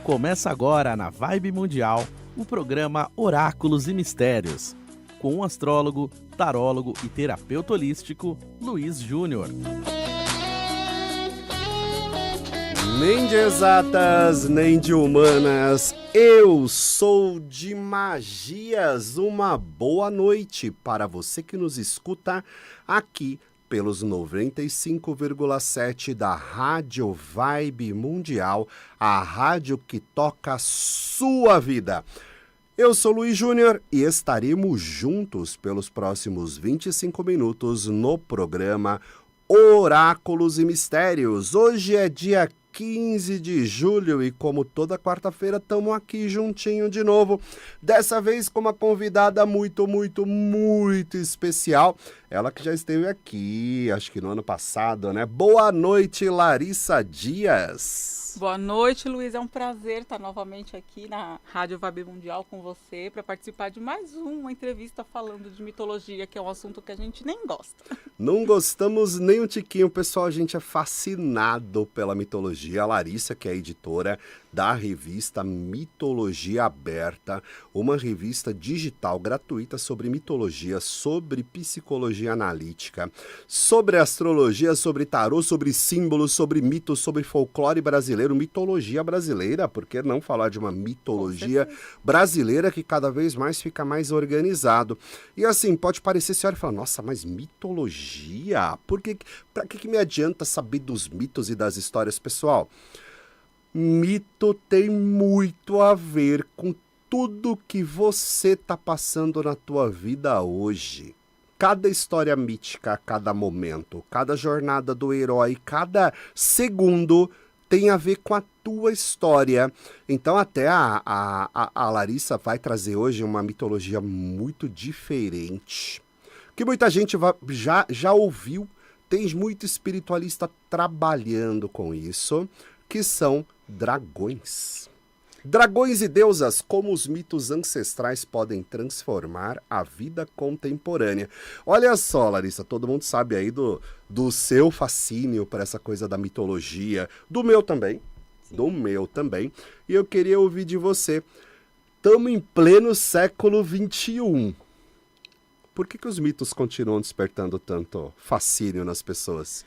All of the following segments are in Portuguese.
Começa agora na Vibe Mundial o programa Oráculos e Mistérios, com o astrólogo, tarólogo e terapeuta holístico Luiz Júnior. Nem de exatas, nem de humanas, eu sou de magias. Uma boa noite para você que nos escuta aqui pelos 95,7 da Rádio Vibe Mundial, a rádio que toca a sua vida. Eu sou Luiz Júnior e estaremos juntos pelos próximos 25 minutos no programa Oráculos e Mistérios. Hoje é dia 15 de julho e como toda quarta-feira estamos aqui juntinho de novo, dessa vez com uma convidada muito especial, ela que já esteve aqui, acho que no ano passado, né? Boa noite, Larissa Dias. Boa noite, Luiz, é um prazer estar novamente aqui na Rádio Vibe Mundial com você para participar de mais uma entrevista falando de mitologia, que é um assunto que a gente nem gosta. Não gostamos nem um tiquinho, pessoal, a gente é fascinado pela mitologia. A Larissa, que é editora da revista Mitologia Aberta, uma revista digital gratuita sobre mitologia, sobre psicologia analítica, sobre astrologia, sobre tarô, sobre símbolos, sobre mitos, sobre folclore brasileiro, mitologia brasileira, por que não falar de uma mitologia brasileira que cada vez mais fica mais organizado? E assim, pode parecer, você olha e fala, nossa, mas mitologia? Para que me adianta saber dos mitos e das histórias, pessoal? Mito tem muito a ver com tudo que você está passando na tua vida hoje. Cada história mítica, a cada momento, cada jornada do herói, cada segundo tem a ver com a tua história. Então até a Larissa vai trazer hoje uma mitologia muito diferente, que muita gente já ouviu, tem muito espiritualista trabalhando com isso, que são dragões. Dragões e deusas, como os mitos ancestrais podem transformar a vida contemporânea. Olha só, Larissa, todo mundo sabe aí do seu fascínio por essa coisa da mitologia, do meu também, e eu queria ouvir de você. Estamos em pleno século XXI. Por que os mitos continuam despertando tanto fascínio nas pessoas?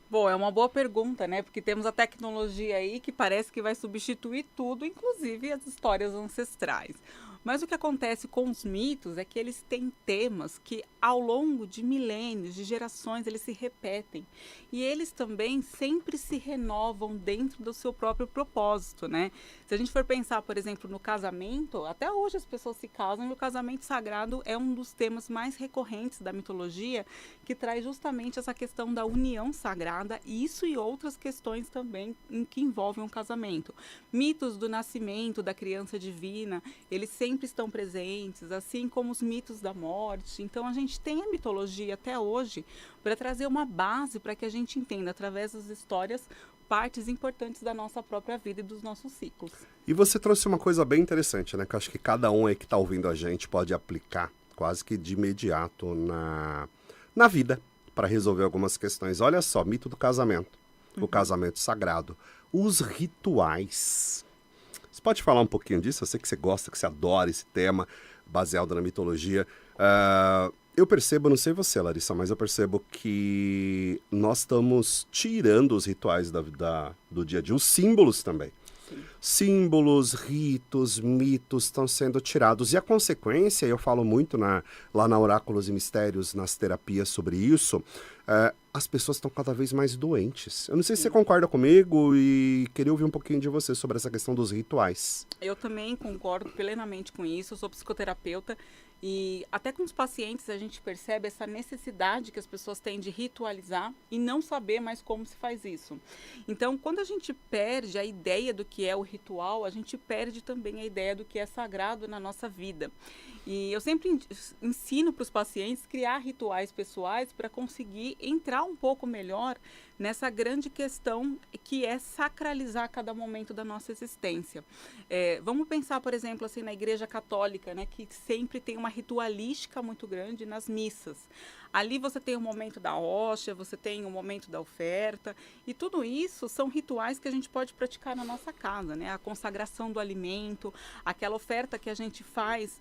Bom, é uma boa pergunta, né? Porque temos a tecnologia aí que parece que vai substituir tudo, inclusive as histórias ancestrais. Mas o que acontece com os mitos é que eles têm temas que, ao longo de milênios, de gerações, eles se repetem. E eles também sempre se renovam dentro do seu próprio propósito, né? Se a gente for pensar, por exemplo, no casamento, até hoje as pessoas se casam e o casamento sagrado é um dos temas mais recorrentes da mitologia, que traz justamente essa questão da união sagrada, isso e outras questões também que envolvem o casamento. Mitos do nascimento da criança divina, eles sempre estão presentes, assim como os mitos da morte. Então a gente tem a mitologia até hoje para trazer uma base para que a gente entenda, através das histórias, partes importantes da nossa própria vida e dos nossos ciclos. E você trouxe uma coisa bem interessante, né? Que eu acho que cada um aí que está ouvindo a gente pode aplicar quase que de imediato na vida para resolver algumas questões. Olha só, mito do casamento, o casamento sagrado, os rituais. Você pode falar um pouquinho disso? Eu sei que você gosta, que você adora esse tema baseado na mitologia. Eu percebo, não sei você, Larissa, mas eu percebo que nós estamos tirando os rituais do dia a dia, os símbolos também. Sim. Símbolos, ritos, mitos estão sendo tirados. E a consequência, eu falo muito lá na Oráculos e Mistérios, nas terapias sobre isso, as pessoas estão cada vez mais doentes. Eu não sei se você concorda comigo e queria ouvir um pouquinho de você sobre essa questão dos rituais. Eu também concordo plenamente com isso, eu sou psicoterapeuta e até com os pacientes a gente percebe essa necessidade que as pessoas têm de ritualizar e não saber mais como se faz isso. Então, quando a gente perde a ideia do que é o ritual, a gente perde também a ideia do que é sagrado na nossa vida. E eu sempre ensino para os pacientes criar rituais pessoais para conseguir entrar um pouco melhor nessa grande questão que é sacralizar cada momento da nossa existência. Vamos pensar, por exemplo, assim, na Igreja Católica, né, que sempre tem uma ritualística muito grande nas missas. Ali você tem o momento da hóstia, você tem o momento da oferta, e tudo isso são rituais que a gente pode praticar na nossa casa, né? A consagração do alimento, aquela oferta que a gente faz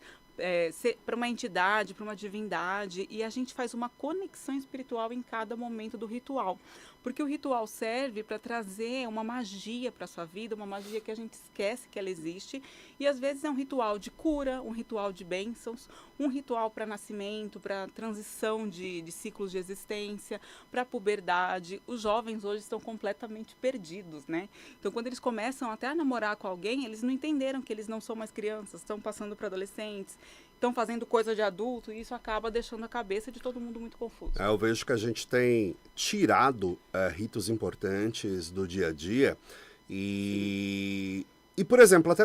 para uma entidade, para uma divindade, e a gente faz uma conexão espiritual em cada momento do ritual. Porque o ritual serve para trazer uma magia para a sua vida, uma magia que a gente esquece que ela existe, e às vezes é um ritual de cura, um ritual de bênçãos, um ritual para nascimento, para transição de ciclos de existência, para puberdade. Os jovens hoje estão completamente perdidos, né? Então, quando eles começam até a namorar com alguém, eles não entenderam que eles não são mais crianças, estão passando para adolescentes, estão fazendo coisa de adulto, e isso acaba deixando a cabeça de todo mundo muito confuso. Eu vejo que a gente tem tirado ritos importantes do dia a dia e por exemplo, até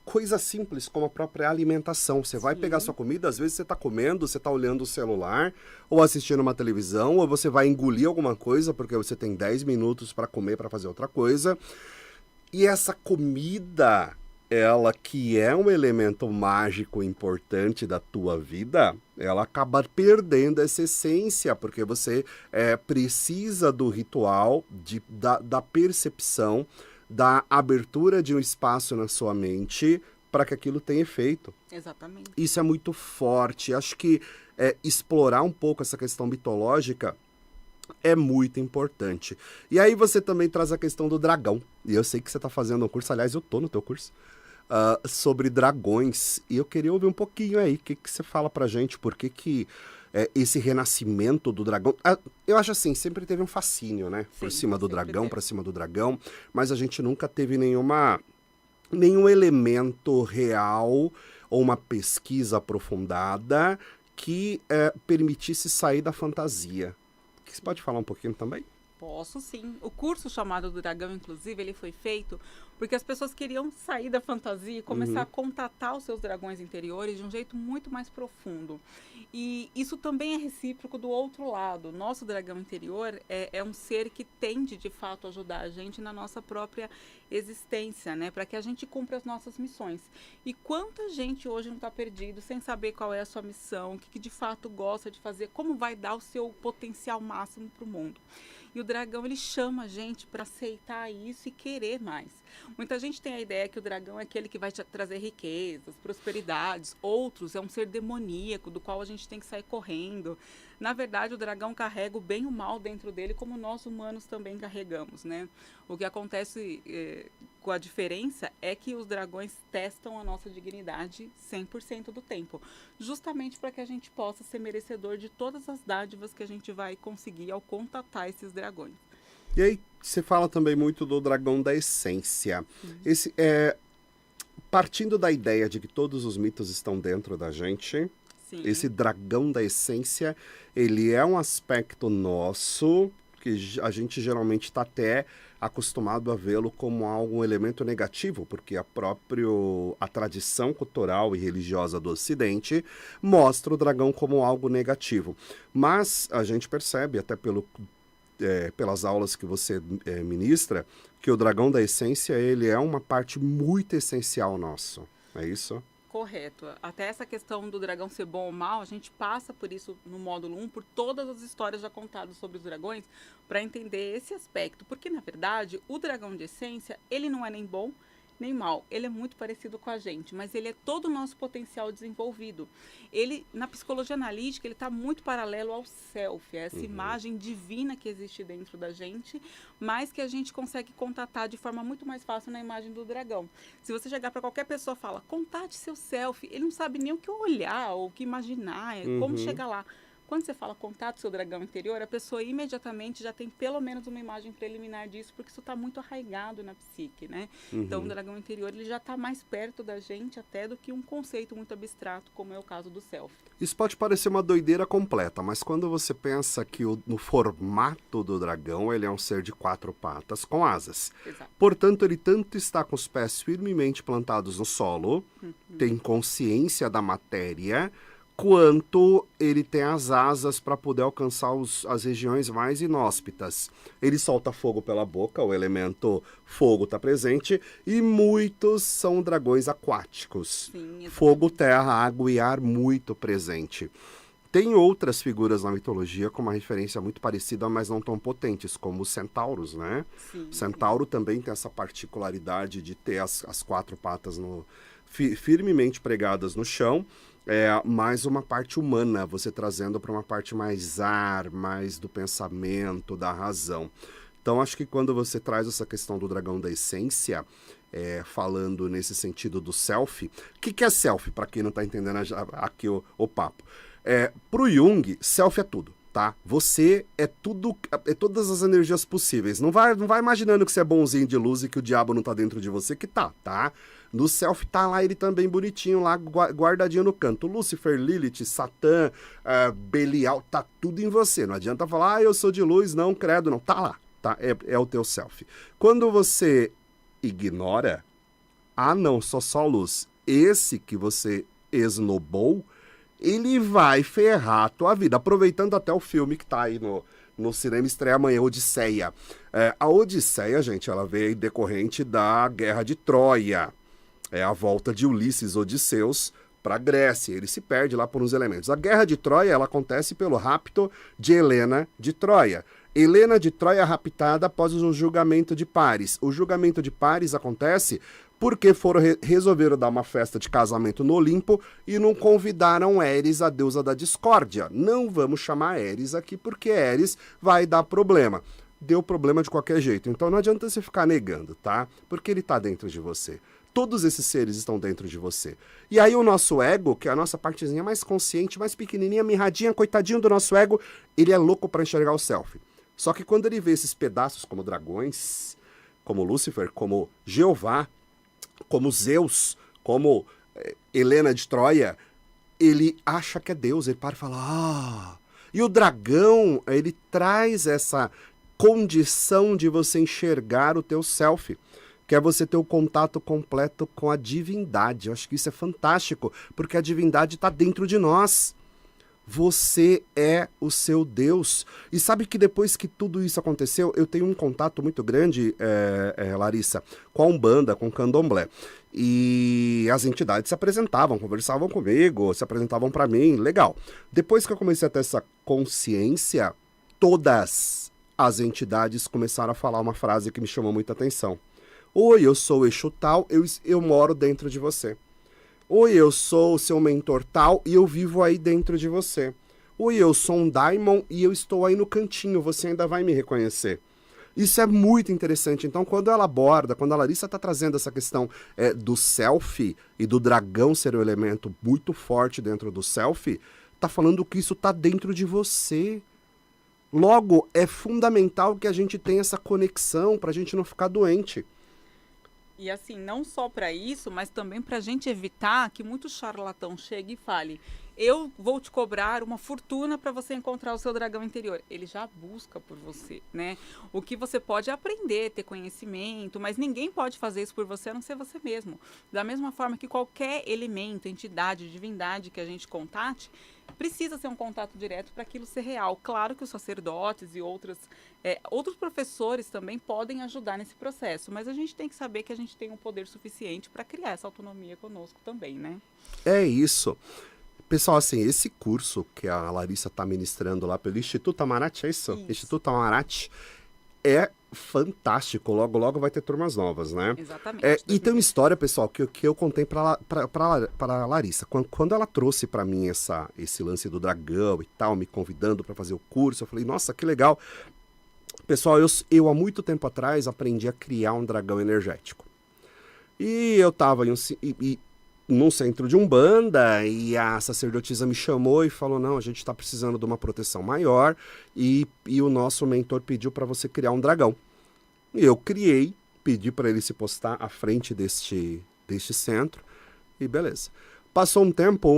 coisa simples como a própria alimentação. Você vai pegar sua comida, às vezes você está comendo, você está olhando o celular ou assistindo uma televisão, ou você vai engolir alguma coisa porque você tem 10 minutos para comer, para fazer outra coisa. E essa comida, ela que é um elemento mágico importante da tua vida, ela acaba perdendo essa essência, porque você precisa do ritual, da percepção, da abertura de um espaço na sua mente para que aquilo tenha efeito. Exatamente. Isso é muito forte. Acho que explorar um pouco essa questão mitológica é muito importante. E aí você também traz a questão do dragão. E eu sei que você está fazendo um curso, aliás, eu estou no teu curso, sobre dragões. E eu queria ouvir um pouquinho aí, o que você fala pra gente, por que esse renascimento do dragão... eu acho assim, sempre teve um fascínio, né? Sim, por cima do dragão, teve. pra cima do dragão, mas a gente nunca teve nenhum elemento real ou uma pesquisa aprofundada que permitisse sair da fantasia. Você pode falar um pouquinho também? Posso sim. O curso chamado do Dragão, inclusive, ele foi feito porque as pessoas queriam sair da fantasia e começar a contatar os seus dragões interiores de um jeito muito mais profundo. E isso também é recíproco do outro lado. Nosso dragão interior é um ser que tende, de fato, a ajudar a gente na nossa própria existência, né? Para que a gente cumpra as nossas missões. E quanta gente hoje não está perdido, sem saber qual é a sua missão, o que de fato gosta de fazer, como vai dar o seu potencial máximo para o mundo. E o dragão, ele chama a gente para aceitar isso e querer mais. Muita gente tem a ideia que o dragão é aquele que vai te trazer riquezas, prosperidades. Outros é um ser demoníaco, do qual a gente tem que sair correndo. Na verdade, o dragão carrega o bem e o mal dentro dele, como nós humanos também carregamos, né? O que acontece com a diferença é que os dragões testam a nossa dignidade 100% do tempo, justamente para que a gente possa ser merecedor de todas as dádivas que a gente vai conseguir ao contatar esses dragões. E aí, você fala também muito do dragão da essência. Esse partindo da ideia de que todos os mitos estão dentro da gente, Sim. esse dragão da essência, ele é um aspecto nosso que a gente geralmente está até acostumado a vê-lo como um elemento negativo, porque a tradição cultural e religiosa do Ocidente mostra o dragão como algo negativo. Mas a gente percebe, até pelas aulas que você ministra, que o dragão da essência, ele é uma parte muito essencial nosso. É isso? Correto. Até essa questão do dragão ser bom ou mal, a gente passa por isso no módulo 1, por todas as histórias já contadas sobre os dragões, para entender esse aspecto. Porque, na verdade, o dragão de essência, ele não é nem bom nem mal. Ele é muito parecido com a gente, mas ele é todo o nosso potencial desenvolvido. Ele, na psicologia analítica, ele está muito paralelo ao self, essa imagem divina que existe dentro da gente, mas que a gente consegue contatar de forma muito mais fácil na imagem do dragão. Se você chegar para qualquer pessoa e falar, contate seu self, ele não sabe nem o que olhar ou o que imaginar, como chegar lá. Quando você fala contato seu dragão interior, a pessoa imediatamente já tem pelo menos uma imagem preliminar disso, porque isso está muito arraigado na psique, né? Então, o dragão interior, ele já está mais perto da gente até do que um conceito muito abstrato, como é o caso do self. Isso pode parecer uma doideira completa, mas quando você pensa que no formato do dragão, ele é um ser de 4 patas com asas. Exato. Portanto, ele tanto está com os pés firmemente plantados no solo, tem consciência da matéria, quanto ele tem as asas para poder alcançar as regiões mais inóspitas. Ele solta fogo pela boca, o elemento fogo está presente, e muitos são dragões aquáticos. Sim, Fogo, terra, água e ar muito presente. Tem outras figuras na mitologia com uma referência muito parecida, mas não tão potentes, como os centauros, né? sim, Centauro também tem essa particularidade de ter as quatro patas firmemente pregadas no chão, mais uma parte humana, você trazendo para uma parte mais ar, mais do pensamento, da razão. Então, acho que quando você traz essa questão do dragão da essência, falando nesse sentido do self, o que é self, para quem não está entendendo aqui o papo? Pro Jung, self é tudo, tá? Você é tudo, todas as energias possíveis. Não vai imaginando que você é bonzinho de luz e que o diabo não tá dentro de você, que tá? No self tá lá ele também bonitinho, lá guardadinho no canto. Lúcifer, Lilith, Satã, Belial, tá tudo em você. Não adianta falar, eu sou de luz, não, credo, não. Tá lá, tá? É o teu self. Quando você ignora, não, sou só luz. Esse que você esnobou, ele vai ferrar a tua vida. Aproveitando até o filme que tá aí no cinema, estreia amanhã, Odisseia. A Odisseia, gente, ela veio decorrente da Guerra de Troia. É a volta de Ulisses, Odisseus, para a Grécia. Ele se perde lá por uns elementos. A Guerra de Troia, ela acontece pelo rapto de Helena de Troia. Helena de Troia raptada após o julgamento de Paris. O julgamento de Paris acontece porque resolveram dar uma festa de casamento no Olimpo e não convidaram Eris, a deusa da discórdia. Não vamos chamar Eris aqui porque Eris vai dar problema. Deu problema de qualquer jeito. Então não adianta você ficar negando, tá? Porque ele está dentro de você. Todos esses seres estão dentro de você. E aí o nosso ego, que é a nossa partezinha mais consciente, mais pequenininha, mirradinha, coitadinho do nosso ego, ele é louco para enxergar o self. Só que quando ele vê esses pedaços como dragões, como Lúcifer, como Jeová, como Zeus, como Helena de Troia, ele acha que é Deus, ele para e fala, E o dragão, ele traz essa condição de você enxergar o teu self, que é você ter o contato completo com a divindade. Eu acho que isso é fantástico, porque a divindade está dentro de nós. Você é o seu Deus. E sabe que depois que tudo isso aconteceu, eu tenho um contato muito grande, Larissa, com a Umbanda, com o Candomblé. E as entidades se apresentavam, conversavam comigo, se apresentavam para mim, legal. Depois que eu comecei a ter essa consciência, todas as entidades começaram a falar uma frase que me chamou muita atenção. Oi, eu sou o Exu tal, eu moro dentro de você. Oi, eu sou o seu mentor tal e eu vivo aí dentro de você. Oi, eu sou um Daimon e eu estou aí no cantinho, você ainda vai me reconhecer. Isso é muito interessante. Então, quando ela aborda, quando a Larissa está trazendo essa questão do self e do dragão ser um elemento muito forte dentro do self, está falando que isso está dentro de você. Logo, é fundamental que a gente tenha essa conexão para a gente não ficar doente. E assim, não só para isso, mas também para a gente evitar que muito charlatão chegue e fale, eu vou te cobrar uma fortuna para você encontrar o seu dragão interior. Ele já busca por você, né? O que você pode aprender, ter conhecimento, mas ninguém pode fazer isso por você a não ser você mesmo. Da mesma forma que qualquer elemento, entidade, divindade que a gente contate, precisa ser um contato direto para aquilo ser real. Claro que os sacerdotes e outros professores também podem ajudar nesse processo, mas a gente tem que saber que a gente tem um poder suficiente para criar essa autonomia conosco também, né? É isso. Pessoal, assim, esse curso que a Larissa está ministrando lá pelo Instituto Amarante, é isso? Instituto Amarante, é fantástico. Logo, logo vai ter turmas novas, né? Exatamente. E tem uma história, pessoal, que eu contei para a Larissa. Quando ela trouxe para mim esse lance do dragão e tal, me convidando para fazer o curso, eu falei, nossa, que legal. Pessoal, eu há muito tempo atrás aprendi a criar um dragão energético. E eu estava num centro de Umbanda e a sacerdotisa me chamou e falou, não, a gente está precisando de uma proteção maior e o nosso mentor pediu para você criar um dragão. E eu pedi para ele se postar à frente deste centro e beleza. Passou um tempo,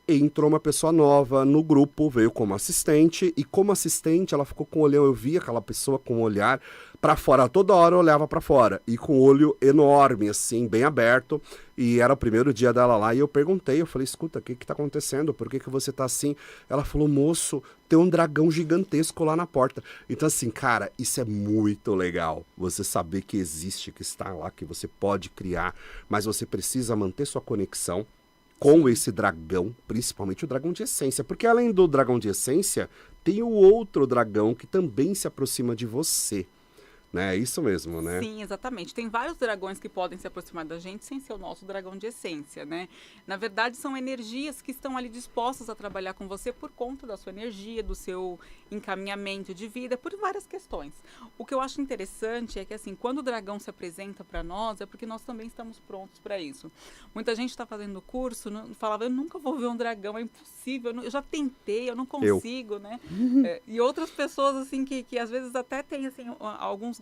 entrou uma pessoa nova no grupo, veio como assistente, e como assistente ela ficou com o olhão, eu via aquela pessoa com o olhar para fora, toda hora eu olhava para fora, e com o olho enorme, assim, bem aberto, e era o primeiro dia dela lá, e eu perguntei, eu falei, escuta, o que que tá acontecendo? Por que que você tá assim? Ela falou, moço, tem um dragão gigantesco lá na porta. Então assim, cara, isso é muito legal, você saber que existe, que está lá, que você pode criar, mas você precisa manter sua conexão com esse dragão, principalmente o dragão de essência, porque além do dragão de essência, tem o outro dragão que também se aproxima de você, né? É isso mesmo, né? Sim, exatamente. Tem vários dragões que podem se aproximar da gente sem ser o nosso dragão de essência, né? Na verdade, são energias que estão ali dispostas a trabalhar com você por conta da sua energia, do seu encaminhamento de vida, por várias questões. O que eu acho interessante é que, assim, quando o dragão se apresenta para nós, é porque nós também estamos prontos para isso. Muita gente está fazendo o curso, falava, eu nunca vou ver um dragão, é impossível, eu já tentei, eu não consigo, né? E outras pessoas, assim, que às vezes até têm, assim,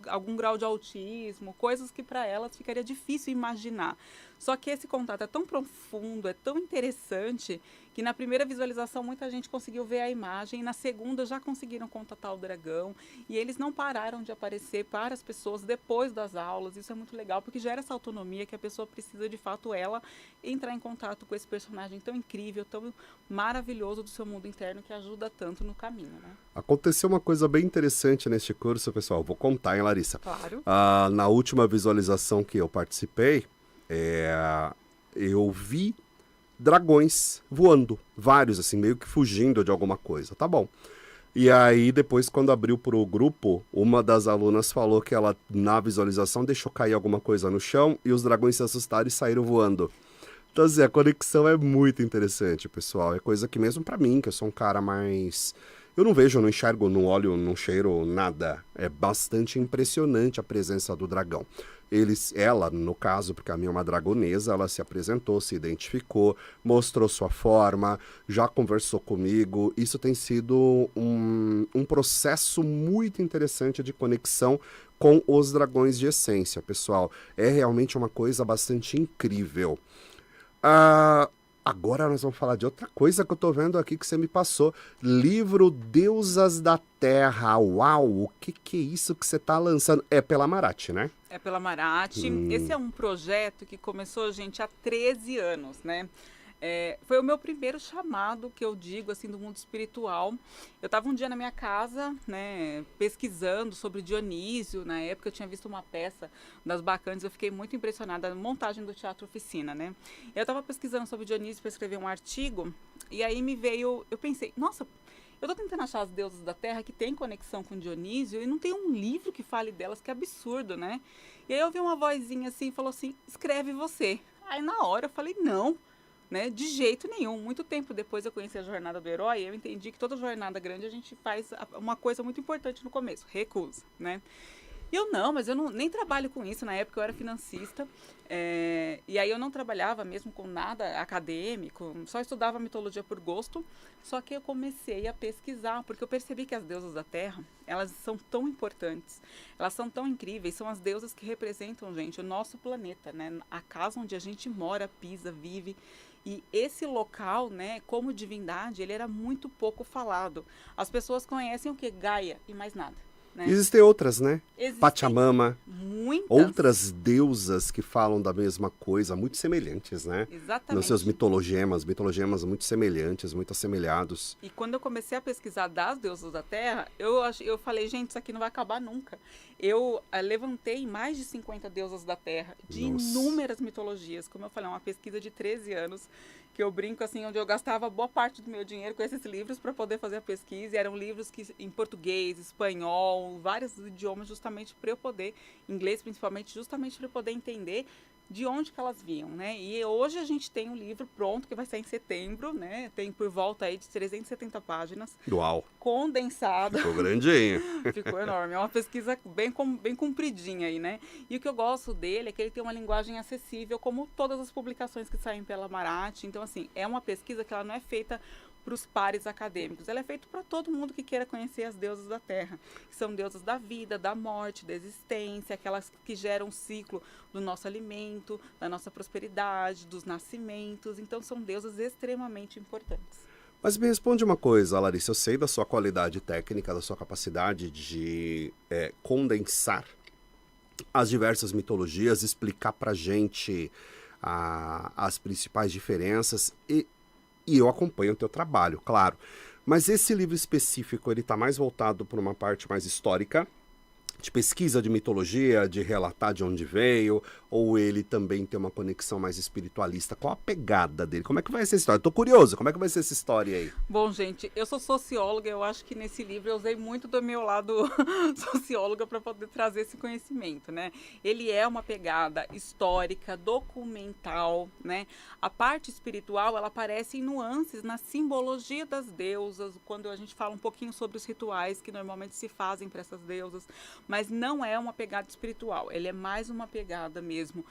algum grau de autismo, coisas que para elas ficaria difícil imaginar. Só que esse contato é tão profundo, é tão interessante, que na primeira visualização muita gente conseguiu ver a imagem, e na segunda já conseguiram contatar o dragão, e eles não pararam de aparecer para as pessoas depois das aulas. Isso é muito legal, porque gera essa autonomia que a pessoa precisa, de fato, ela entrar em contato com esse personagem tão incrível, tão maravilhoso do seu mundo interno, que ajuda tanto no caminho, né? Aconteceu uma coisa bem interessante neste curso, pessoal. Vou contar, hein, Larissa? Claro. Na última visualização que eu participei, eu vi dragões voando, vários, assim, meio que fugindo de alguma coisa. Tá bom. E aí, depois, quando abriu pro grupo, uma das alunas falou que ela, na visualização, deixou cair alguma coisa no chão e os dragões se assustaram e saíram voando. Então, assim, a conexão é muito interessante, pessoal. É coisa que mesmo pra mim, que eu sou um cara mais... Eu não vejo, não enxergo, não olho, não cheiro, nada. É bastante impressionante a presença do dragão. Ela, no caso, porque a minha é uma dragonesa, ela se apresentou, se identificou, mostrou sua forma, já conversou comigo. Isso tem sido um processo muito interessante de conexão com os dragões de essência, pessoal. É realmente uma coisa bastante incrível. Agora nós vamos falar de outra coisa que eu tô vendo aqui que você me passou. Livro Deusas da Terra. Uau, o que é isso que você tá lançando? É pela Marati, né? É pela Marati. Esse é um projeto que começou, gente, há 13 anos, né? Foi o meu primeiro chamado, que eu digo, assim, do mundo espiritual. Eu estava um dia na minha casa, né, pesquisando sobre Dionísio. Na época eu tinha visto uma peça das Bacantes, eu fiquei muito impressionada, a montagem do Teatro Oficina, né? Eu estava pesquisando sobre Dionísio para escrever um artigo, e aí me veio, eu pensei, nossa, eu tô tentando achar as deusas da Terra que tem conexão com Dionísio, e não tem um livro que fale delas, que absurdo, né? E aí eu vi uma vozinha assim, falou assim, escreve você. Aí na hora eu falei, não, né? De jeito nenhum. Muito tempo depois eu conheci a jornada do herói, eu entendi que toda jornada grande a gente faz uma coisa muito importante no começo, recusa, né? E eu não, mas eu nem trabalho com isso. Na época eu era financista, e aí eu não trabalhava mesmo com nada acadêmico, só estudava mitologia por gosto. Só que eu comecei a pesquisar, porque eu percebi que as deusas da Terra, elas são tão importantes, elas são tão incríveis, são as deusas que representam, gente, o nosso planeta, né? A casa onde a gente mora, pisa, vive. E esse local, né, como divindade, ele era muito pouco falado. As pessoas conhecem o que? Gaia e mais nada. Né? Existem outras, né? Existem Pachamama, muitas. outras deusas que falam da mesma coisa, muito semelhantes, né? Exatamente. Nos seus mitologemas muito semelhantes, muito assemelhados. E quando eu comecei a pesquisar das deusas da Terra, eu falei, gente, isso aqui não vai acabar nunca. Eu levantei mais de 50 deusas da Terra, de inúmeras mitologias. Como eu falei, é uma pesquisa de 13 anos, que eu brinco assim, onde eu gastava boa parte do meu dinheiro com esses livros para poder fazer a pesquisa. E eram livros que em português, espanhol, vários idiomas, justamente para eu poder, inglês principalmente, justamente para eu poder entender de onde que elas vinham, né? E hoje a gente tem um livro pronto, que vai sair em setembro, né? Tem por volta aí de 370 páginas. Uau! Condensado. Ficou grandinho. Ficou enorme. É uma pesquisa bem compridinha aí, né? E o que eu gosto dele é que ele tem uma linguagem acessível, como todas as publicações que saem pela Marati. Então, assim, é uma pesquisa que ela não é feita para os pares acadêmicos. Ela é feita para todo mundo que queira conhecer as deusas da Terra, que são deusas da vida, da morte, da existência, aquelas que geram o ciclo do nosso alimento, da nossa prosperidade, dos nascimentos. Então, são deusas extremamente importantes. Mas me responde uma coisa, Larissa, eu sei da sua qualidade técnica, da sua capacidade de condensar as diversas mitologias, explicar pra gente as principais diferenças e eu acompanho o teu trabalho, claro. Mas esse livro específico, ele está mais voltado para uma parte mais histórica, de pesquisa de mitologia, de relatar de onde veio, ou ele também tem uma conexão mais espiritualista? Qual a pegada dele? Como é que vai ser essa história? Estou curioso, como é que vai ser essa história aí? Bom, gente, eu sou socióloga, eu acho que nesse livro eu usei muito do meu lado socióloga para poder trazer esse conhecimento, né? Ele é uma pegada histórica, documental, né? A parte espiritual, ela aparece em nuances na simbologia das deusas, quando a gente fala um pouquinho sobre os rituais que normalmente se fazem para essas deusas, mas não é uma pegada espiritual, ele é mais uma pegada mesmo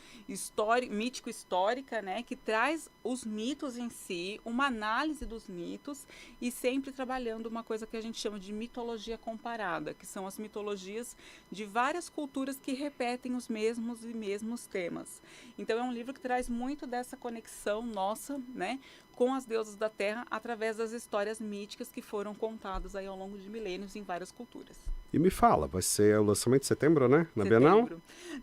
mítico-histórica, né, que traz os mitos em si, uma análise dos mitos e sempre trabalhando uma coisa que a gente chama de mitologia comparada, que são as mitologias de várias culturas que repetem os mesmos temas. Então é um livro que traz muito dessa conexão nossa, né, com as deusas da Terra através das histórias míticas que foram contadas aí ao longo de milênios em várias culturas. E me fala, vai ser o lançamento de setembro, né? Na Bienal?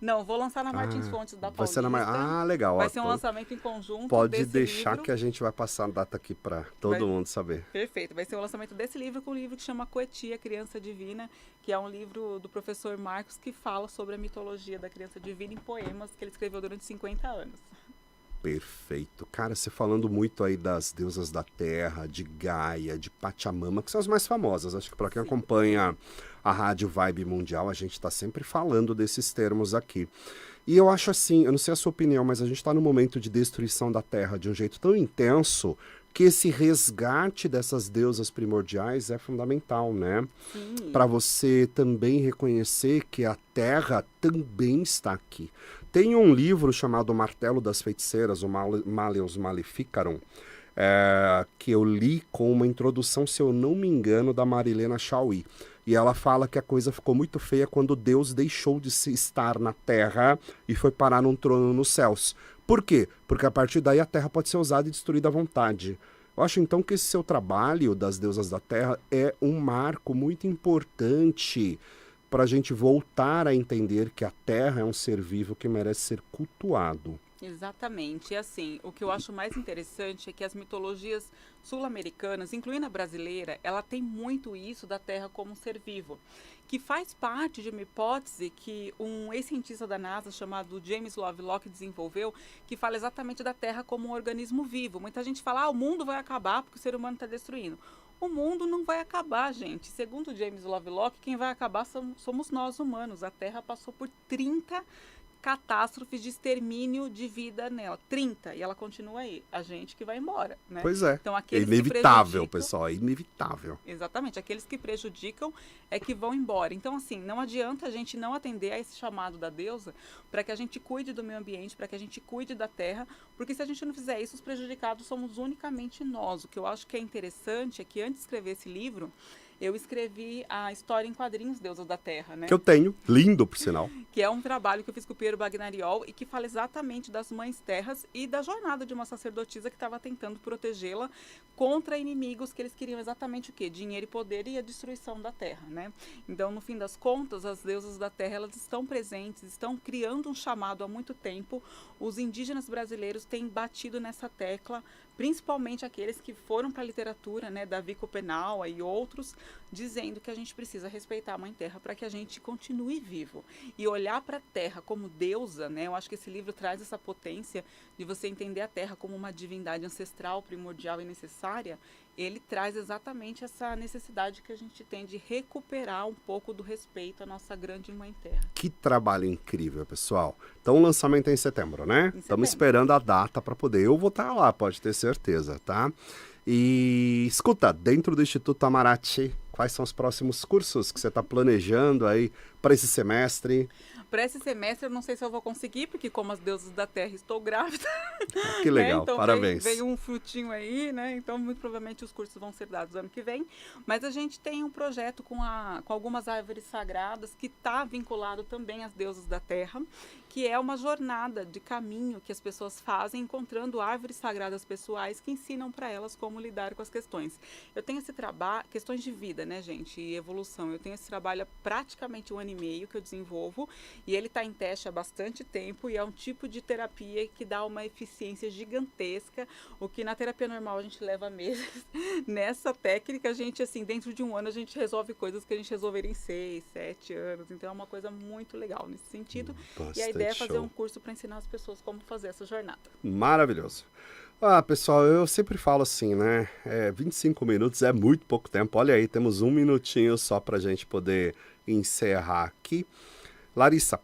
Não, vou lançar na Martins Fontes da Paulista. Vai ser legal. Vai ser um lançamento em conjunto Pode desse deixar livro. Que a gente vai passar a data aqui para todo mundo saber. Perfeito. Vai ser o lançamento desse livro com um livro que chama Coetia, Criança Divina, que é um livro do professor Marcos que fala sobre a mitologia da criança divina em poemas que ele escreveu durante 50 anos. Perfeito. Cara, você falando muito aí das deusas da terra, de Gaia, de Pachamama, que são as mais famosas. Acho que para quem acompanha a Rádio Vibe Mundial, a gente está sempre falando desses termos aqui. E eu acho assim, eu não sei a sua opinião, mas a gente está num momento de destruição da terra de um jeito tão intenso que esse resgate dessas deusas primordiais é fundamental, né? Para você também reconhecer que a terra também está aqui. Tem um livro chamado O Martelo das Feiticeiras, o Maleus Maleficarum, que eu li com uma introdução, se eu não me engano, da Marilena Chauí. E ela fala que a coisa ficou muito feia quando Deus deixou de se estar na terra e foi parar num trono nos céus. Por quê? Porque a partir daí a terra pode ser usada e destruída à vontade. Eu acho então que esse seu trabalho das deusas da terra é um marco muito importante para a gente voltar a entender que a terra é um ser vivo que merece ser cultuado. Exatamente. E assim, o que eu acho mais interessante é que as mitologias sul-americanas, incluindo a brasileira, ela tem muito isso da Terra como um ser vivo, que faz parte de uma hipótese que um ex-cientista da NASA chamado James Lovelock desenvolveu, que fala exatamente da Terra como um organismo vivo. Muita gente fala, o mundo vai acabar porque o ser humano está destruindo. O mundo não vai acabar, gente. Segundo James Lovelock, quem vai acabar somos nós humanos. A Terra passou por 30 catástrofes de extermínio de vida nela. 30, e ela continua aí. A gente que vai embora, né? Pois é. Então, É inevitável, pessoal. É inevitável. Exatamente. Aqueles que prejudicam é que vão embora. Então, assim, não adianta a gente não atender a esse chamado da deusa para que a gente cuide do meio ambiente, para que a gente cuide da terra, porque se a gente não fizer isso, os prejudicados somos unicamente nós. O que eu acho que é interessante é que antes de escrever esse livro, eu escrevi a história em quadrinhos Deusas da Terra, né? Que eu tenho, lindo por sinal. Que é um trabalho que eu fiz com o Piero Bagnariol e que fala exatamente das mães terras e da jornada de uma sacerdotisa que estava tentando protegê-la contra inimigos que eles queriam exatamente o quê? Dinheiro e poder e a destruição da terra, né? Então, no fim das contas, as deusas da terra, elas estão presentes, estão criando um chamado há muito tempo. Os indígenas brasileiros têm batido nessa tecla, principalmente aqueles que foram para a literatura, né, Davi Copenaua e outros, dizendo que a gente precisa respeitar a Mãe Terra para que a gente continue vivo. E olhar para a Terra como deusa, né, eu acho que esse livro traz essa potência de você entender a Terra como uma divindade ancestral, primordial e necessária. Ele traz exatamente essa necessidade que a gente tem de recuperar um pouco do respeito à nossa grande Mãe Terra. Que trabalho incrível, pessoal. Então o lançamento é em setembro, né? Estamos esperando a data para poder. Eu vou estar lá, pode ter certeza, tá? E escuta, dentro do Instituto Tamaraty, quais são os próximos cursos que você está planejando aí para esse semestre? Para esse semestre eu não sei se eu vou conseguir, porque como as deusas da terra estou grávida. Que legal, Então parabéns. veio um frutinho aí, né? Então muito provavelmente os cursos vão ser dados ano que vem. Mas a gente tem um projeto com algumas árvores sagradas que está vinculado também às deusas da terra, que é uma jornada de caminho que as pessoas fazem encontrando árvores sagradas pessoais que ensinam para elas como lidar com as questões. Eu tenho esse trabalho, questões de vida, né, gente, e evolução. Eu tenho esse trabalho há praticamente 1 ano e meio que eu desenvolvo e ele está em teste há bastante tempo e é um tipo de terapia que dá uma eficiência gigantesca, o que na terapia normal a gente leva meses. Nessa técnica, a gente, assim, dentro de 1 ano a gente resolve coisas que a gente resolveria em 6, 7 anos. Então é uma coisa muito legal nesse sentido. E a ideia é fazer um curso para ensinar as pessoas como fazer essa jornada. Maravilhoso. Pessoal, eu sempre falo assim, né? 25 minutos é muito pouco tempo. Olha aí, temos 1 minutinho só para a gente poder encerrar aqui. Larissa,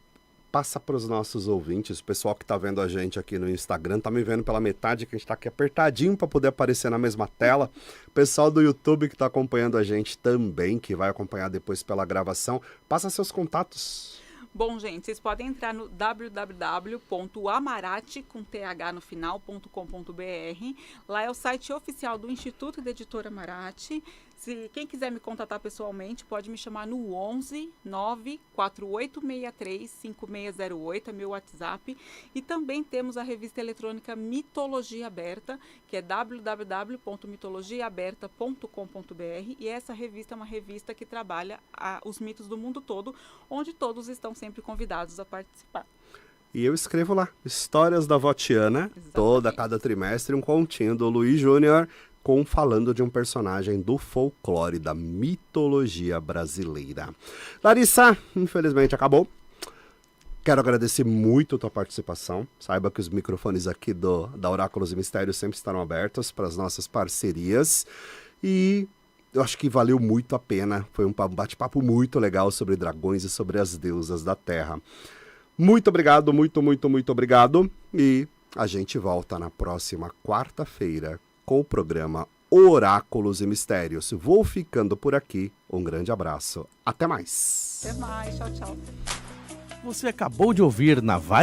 passa para os nossos ouvintes, o pessoal que está vendo a gente aqui no Instagram, tá me vendo pela metade, que a gente está aqui apertadinho para poder aparecer na mesma tela. O pessoal do YouTube que está acompanhando a gente também, que vai acompanhar depois pela gravação, passa seus contatos. Bom, gente, vocês podem entrar no www.amarate.com.br. Lá é o site oficial do Instituto da Editora Amarate. Se quem quiser me contatar pessoalmente, pode me chamar no 11 94863 5608, é meu WhatsApp. E também temos a revista eletrônica Mitologia Aberta, que é www.mitologiaaberta.com.br. E essa revista é uma revista que trabalha os mitos do mundo todo, onde todos estão sempre convidados a participar. E eu escrevo lá, Histórias da Votiana, cada trimestre, um continho do Luiz Júnior, falando de um personagem do folclore, da mitologia brasileira. Larissa, infelizmente acabou. Quero agradecer muito a tua participação. Saiba que os microfones aqui da Oráculos e Mistérios sempre estarão abertos para as nossas parcerias. E eu acho que valeu muito a pena. Foi um bate-papo muito legal sobre dragões e sobre as deusas da terra. Muito obrigado, muito obrigado. E a gente volta na próxima quarta-feira com o programa Oráculos e Mistérios. Vou ficando por aqui. Um grande abraço. Até mais. Até mais. Tchau, tchau. Você acabou de ouvir na Vibe